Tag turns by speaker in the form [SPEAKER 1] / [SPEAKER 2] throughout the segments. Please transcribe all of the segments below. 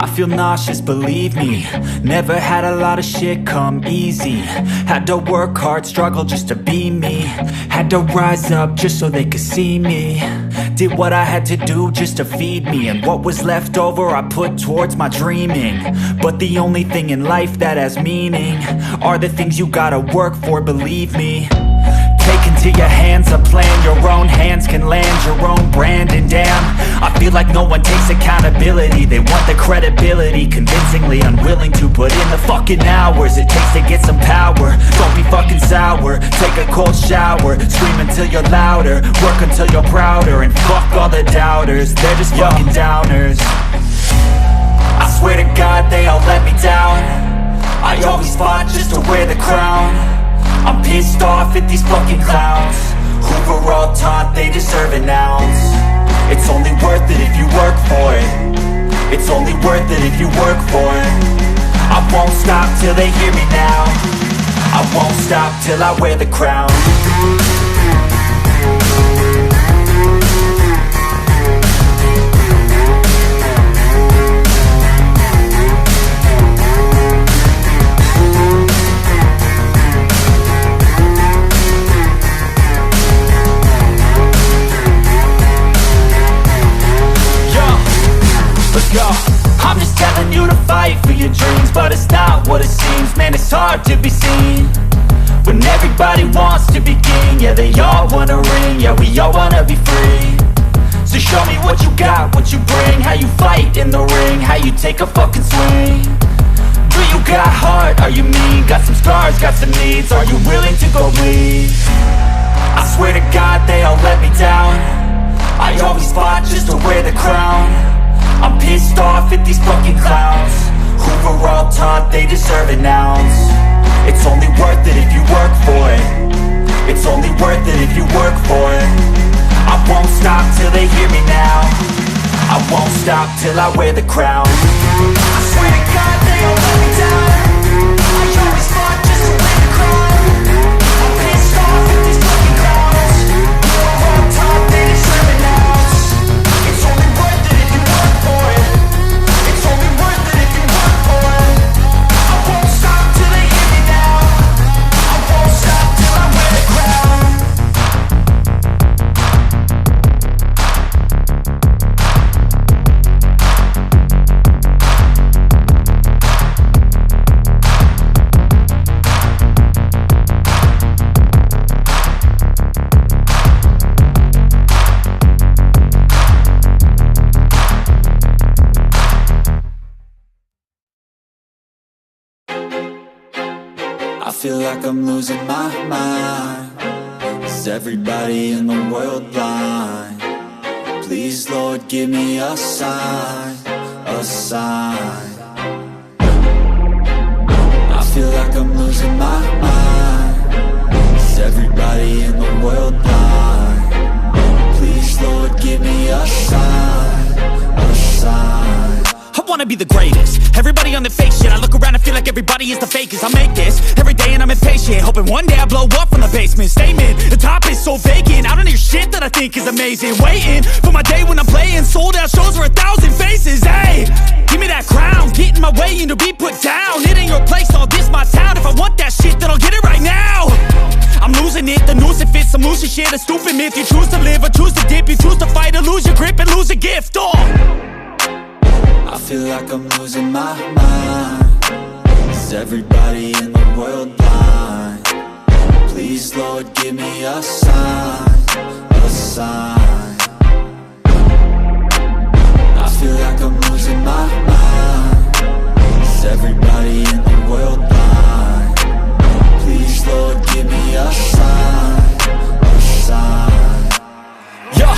[SPEAKER 1] I feel nauseous, believe me. Never had a lot of shit come easy. Had to work hard, struggle just to be me. Had to rise up just so they could see me. Did what I had to do just to feed me. And what was left over I put towards my dreaming. But the only thing in life that has meaning are the things you gotta work for, believe me. Take into your hands a plan your own hands can land your own brand. And damn, I feel like no one takes accountability. They want the credibility, convincingly unwilling to put in the fucking hours it takes to get some power. Don't be fucking sour, take a cold shower. Scream until you're louder, work until you're prouder. And fuck all the doubters, they're just fucking downers. I swear to God they all let me down. I always fought just to wear the crown. I'm pissed off at these fucking clowns who were all taught they deserve an ounce. It's only worth it if you work for it. It's only worth it if you work for it. I won't stop till they hear me now. I won't stop till I wear the crown. I'm just telling you to fight for your dreams, but it's not what it seems. Man, it's hard to be seen when everybody wants to be king. Yeah, they all wanna ring, yeah, we all wanna be free. So show me what you got, what you bring, how you fight in the ring, how you take a fucking swing. Do you got heart, are you mean? Got some scars, got some needs, are you willing to go bleed? I swear to God they all let me down. I always fought just to wear the crown. I'm pissed off at these fucking clowns who were all taught they deserve an ounce. It's only worth it if you work for it. It's only worth it if you work for it. I won't stop till they hear me now. I won't stop till I wear the crown. I swear to God they all let me down. I always fought just to wear the crown. I'm pissed off at these fucking clowns who were all taught they deserve an ounce. It's only worth it if you work for it. It's only worth it if you work for it. I won't stop till they hear me now. I won't stop till I wear the crown. I feel like I'm losing my mind. Is everybody in the world blind? Please, Lord, give me a sign, a sign. I feel like I'm losing my mind. Is everybody in the world blind? Please, Lord, give me a sign, a sign.
[SPEAKER 2] I wanna be the greatest. Everybody on the fake shit. I look around and feel like everybody is the fakest. I make this every day and I'm impatient, hoping one day I blow up from the basement. Statement, the top is so vacant. I don't hear shit that I think is amazing. Waiting for my day when I'm playing sold out shows for 1,000 faces. Hey, give me that crown, get in my way and to be put down. It ain't your place, all this my town. If I want that shit, then I'll get it right now. I'm losing it, the noose it fits. I'm losing shit, a stupid myth. You choose to live or choose to dip. You choose to fight or lose your grip and lose a gift.
[SPEAKER 1] I feel like I'm losing my mind. Is everybody in the world blind? Please, Lord, give me a sign, a sign. I feel like I'm losing my mind. Is everybody in the world blind? Please, Lord, give me a sign, a sign.
[SPEAKER 2] Yeah.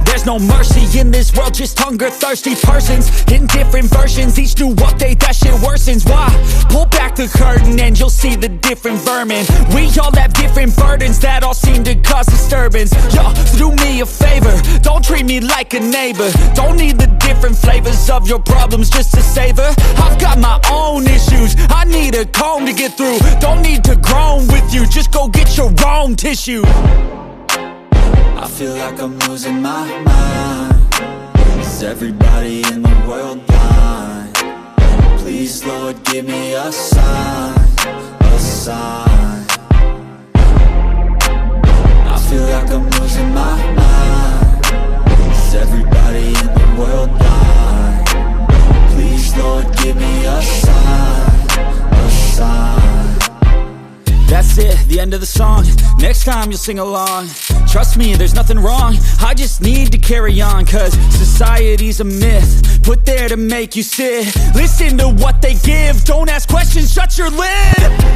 [SPEAKER 2] There's no mercy in this world, just hunger-thirsty persons in different versions. Each new update, that shit worsens. Why? Pull back the curtain and you'll see the different vermin. We all have different burdens that all seem to cause disturbance. Yo, so do me a favor, don't treat me like a neighbor. Don't need the different flavors of your problems just to savor. I've got my own issues, I need a comb to get through. Don't need to groan with you, just go get your own tissue.
[SPEAKER 1] I feel like I'm losing my mind. Is everybody in the world blind? Lord, give me a sign, a sign. I feel like I'm losing my mind. Is everybody in the world blind? Please, Lord, give me a sign, a sign.
[SPEAKER 2] That's it, the end of the song. Next time you'll sing along. Trust me, there's nothing wrong. I just need to carry on, cause society's a myth put there to make you sit. Listen to what they give. Don't ask questions, shut your lid.